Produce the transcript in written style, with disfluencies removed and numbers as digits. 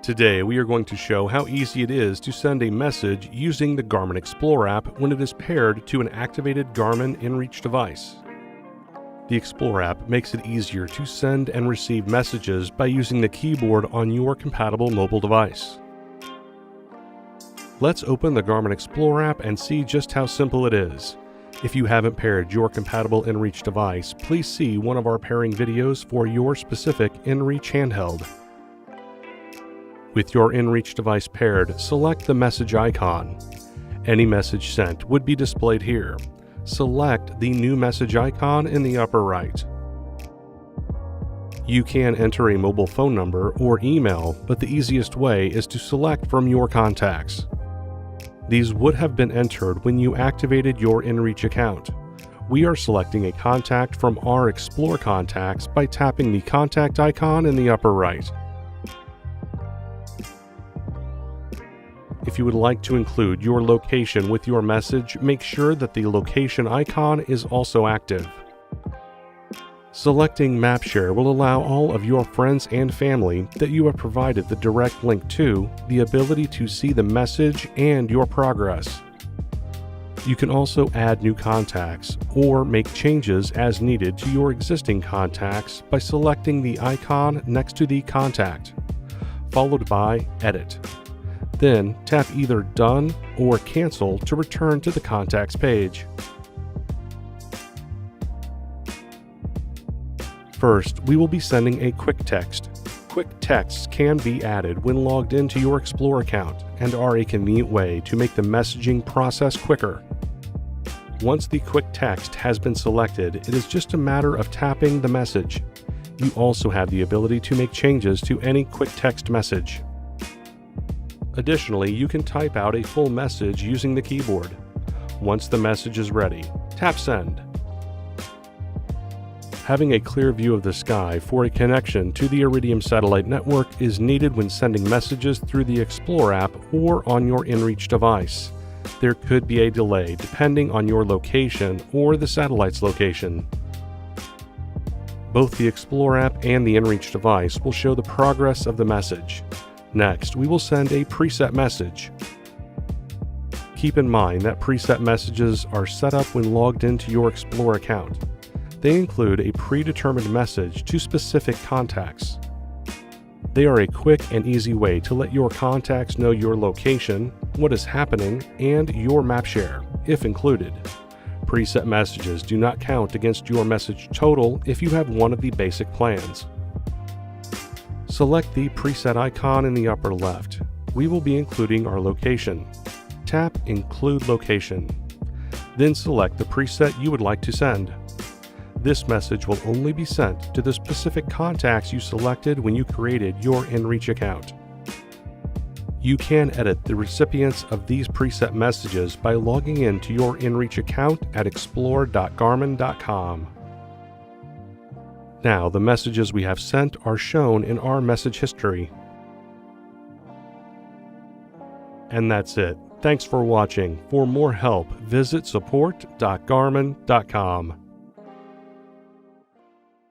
Today we are going to show how easy it is to send a message using the Garmin Explore app when it is paired to an activated Garmin inReach device. The Explore app makes it easier to send and receive messages by using the keyboard on your compatible mobile device. Let's open the Garmin Explore app and see just how simple it is. If you haven't paired your compatible inReach device, please see one of our pairing videos for your specific inReach handheld. With your inReach device paired, select the message icon. Any message sent would be displayed here. Select the new message icon in the upper right. You can enter a mobile phone number or email, but the easiest way is to select from your contacts. These would have been entered when you activated your inReach account. We are selecting a contact from our Explore contacts by tapping the contact icon in the upper right. If you would like to include your location with your message, make sure that the location icon is also active. Selecting Map Share will allow all of your friends and family that you have provided the direct link to the ability to see the message and your progress. You can also add new contacts or make changes as needed to your existing contacts by selecting the icon next to the contact, followed by Edit. Then tap either Done or Cancel to return to the Contacts page. First, we will be sending a quick text. Quick texts can be added when logged into your Explore account and are a convenient way to make the messaging process quicker. Once the quick text has been selected, it is just a matter of tapping the message. You also have the ability to make changes to any quick text message. Additionally, you can type out a full message using the keyboard. Once the message is ready, tap Send. Having a clear view of the sky for a connection to the Iridium satellite network is needed when sending messages through the Explore app or on your inReach device. There could be a delay depending on your location or the satellite's location. Both the Explore app and the inReach device will show the progress of the message. Next, we will send a preset message. Keep in mind that preset messages are set up when logged into your Explore account. They include a predetermined message to specific contacts. They are a quick and easy way to let your contacts know your location, what is happening, and your map share, if included. Preset messages do not count against your message total if you have one of the basic plans. Select the preset icon in the upper left. We will be including our location. Tap Include Location. Then select the preset you would like to send. This message will only be sent to the specific contacts you selected when you created your inReach account. You can edit the recipients of these preset messages by logging into your inReach account at explore.garmin.com. Now, the messages we have sent are shown in our message history. And that's it. Thanks for watching. For more help, visit support.garmin.com.